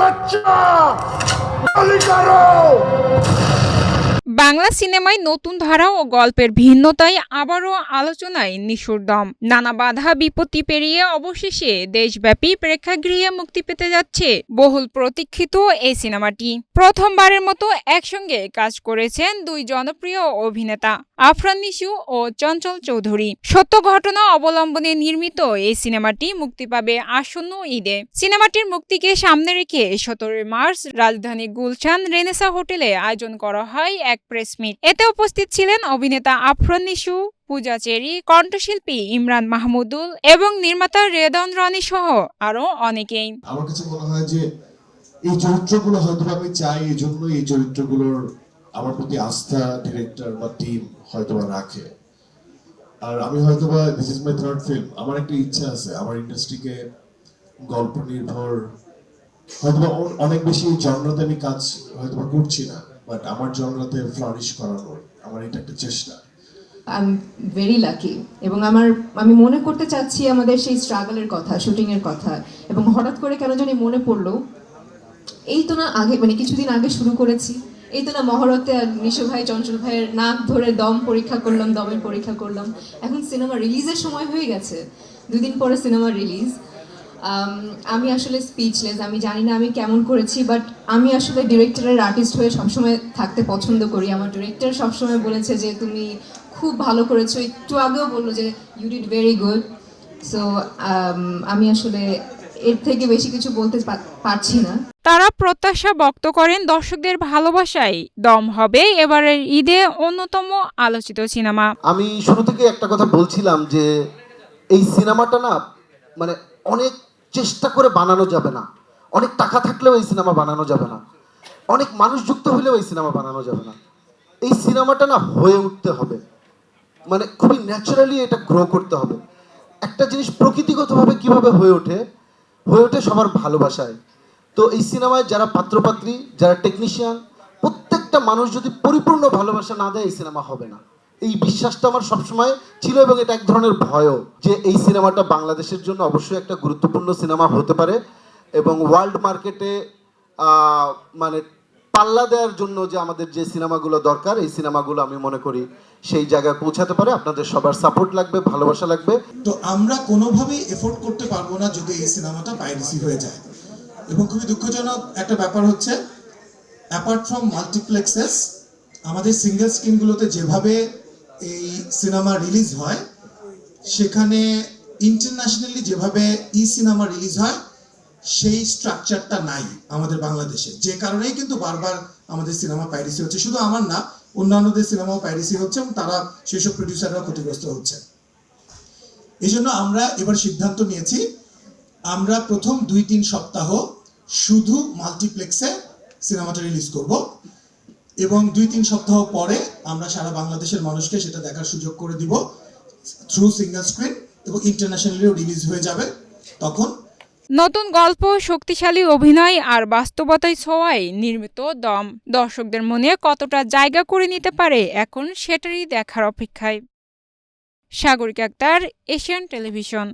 বাচ্চা গুলি করো। বাংলা সিনেমায় নতুন ধারা ও গল্পের ভিন্নতায় আবারও আলোচনায় নিশুর দম। নানা বাধা বিপত্তি পেরিয়ে অবশেষে দেশব্যাপী প্রেক্ষাগৃহে মুক্তি পেতে যাচ্ছে বহুল প্রতীক্ষিত এই সিনেমাটি। প্রথমবারের মতো একসঙ্গে কাজ করেছেন দুই জনপ্রিয় অভিনেতা আফরান নিশু ও চঞ্চল চৌধুরী। সত্য ঘটনা অবলম্বনে নির্মিত এই সিনেমাটি মুক্তি পাবে আসন্ন ঈদে। সিনেমাটির মুক্তিকে সামনে রেখে 17 মার্চ রাজধানী গুলশান রেনেসা হোটেলে আয়োজন করা হয় এক প্রেস মিট। এতে উপস্থিত ছিলেন অভিনেতা আফরান নিশু, পূজা চেরি, কণ্ঠশিল্পী ইমরান মাহমুদুল এবং নির্মাতা রেদন রনি সহ আরো অনেকেই। আমার কাছে মনে হয় যে এই চরিত্রগুলো হয়তো আমি চাই, এই জন্য এই চরিত্রগুলোর আমার প্রতি আস্থা ডিরেক্টর বা টিম হয়তোবা রাখে। আর আমি হয়তোবা this is my third film, আমার একটা ইচ্ছা আছে আমার ইন্ডাস্ট্রিকে গল্প নির্ভর হয়তোবা অনেক বেশি জনরাতে আমি কাজ হয়তোবা করছি না, বাট আমার জনরাতে ফ্লারিশ করানোর আমার এটা একটা চেষ্টা। আই এম ভেরি লাকি এবং আমি মনে করতে চাচ্ছি আমাদের সেই স্ট্রাগলের কথা, শুটিং এর কথা। এবং হঠাৎ করে কেন জানি মনে পড়লো, এই তো না আগে মানে কিছুদিন আগে শুরু করেছি, এই তো না মহরতে আর নিশু ভাই চঞ্চল ভাইয়ের নাক ধরে দম পরীক্ষা করলাম, দমের পরীক্ষা করলাম। এখন সিনেমা রিলিজের সময় হয়ে গেছে, 2 দিন পরে সিনেমা রিলিজ। আমি আসলে স্পিচলেস, আমি জানি না আমি কেমন করেছি, বাট আমি আসলে ডিরেক্টরের আর্টিস্ট হয়ে সবসময় থাকতে পছন্দ করি। আমার ডিরেক্টর সবসময় বলেছে যে তুমি খুব ভালো করেছো, একটু আগেও বললো যে you did very good. So আমি আসলে এর থেকে বেশি কিছু বলতে পারছি না। তারা প্রত্যাশা ব্যক্ত করেন দর্শকদের ভালোবাসায় দম হবে এবারের ঈদে অন্যতম আলোচিত সিনেমা। আমি শুরু থেকে একটা কথা বলছিলাম যে এই সিনেমাটা না মানে অনেক চেষ্টা করে বানানো যাবে না, অনেক টাকা থাকলেও এই সিনেমা বানানো যাবে না, অনেক মানুষ যুক্ত হলেও এই সিনেমা বানানো যাবে না। এই সিনেমাটা না হয়ে উঠতে হবে, মানে খুবই ন্যাচারালি এটা গ্রো করতে হবে। একটা জিনিস প্রকৃতিগতভাবে কিভাবে হয়ে ওঠে সবার ভালোবাসায়। তো এই সিনেমায় যারা পাত্রপাত্রী, যারা টেকনিশিয়ান, প্রত্যেকটা মানুষ যদি পরিপূর্ণ ভালোবাসা না দেয় এই সিনেমা হবে না। এই বিশ্বাসটা আমার সবসময় ছিল এবং এটা এক ধরনের ভয়ও যে এই সিনেমাটা বাংলাদেশের জন্য অবশ্যই একটা গুরুত্বপূর্ণ সিনেমা হতে পারে এবং ওয়ার্ল্ড মার্কেটে মানে পাল্লা দেওয়ার জন্য যে আমাদের যে সিনেমাগুলো দরকার, এই সিনেমাগুলো আমি মনে করি সেই জায়গায় পৌঁছাতে পারে। আপনাদের সবার সাপোর্ট লাগবে, ভালোবাসা লাগবে। তো আমরা কোনোভাবেই এফোর্ড করতে পারবো না যদি এই সিনেমাটা পাইরেসি হয়ে যায়। এবং খুবই দুঃখজনক একটা ব্যাপার হচ্ছে, অ্যাপার্ট ফ্রম মাল্টিপ্লেক্সেস, আমাদের সিঙ্গেল স্ক্রিনগুলোতে যেভাবে এই সিনেমা রিলিজ হয়, সেখানে ইন্টারন্যাশনালি যেভাবে ই সিনেমা রিলিজ হয় সেই স্ট্রাকচারটা নাই আমাদের বাংলাদেশে। যে কারণেই কিন্তু বারবার আমাদের সিনেমা পাইরেসি হচ্ছে। শুধু আমার না, অন্যান্যদের সিনেমাও পাইরেসি হচ্ছে এবং তারা সেসব প্রডিউসাররা ক্ষতিগ্রস্ত হচ্ছে। এই জন্য আমরা এবার সিদ্ধান্ত নিয়েছি, আমরা প্রথম 2-3 সপ্তাহ শুধু মাল্টিপ্লেক্সে সিনেমাটা রিলিজ করব এবং 2-3 সপ্তাহ পরে আমরা সারা বাংলাদেশের মানুষকে সেটা দেখার সুযোগ করে দিব থ্রু সিঙ্গেল স্ক্রিন এবং ইন্টারন্যাশনালিও রিলিজ হয়ে যাবে। তখন নতুন গল্প, শক্তিশালী অভিনয় আর বাস্তবতায় ছোঁয়ায় নির্মিত দম দর্শকদের মনে কতটা জায়গা করে নিতে পারে এখন সেটারই দেখার অপেক্ষায়। Sagarika Akhtar, Asian television.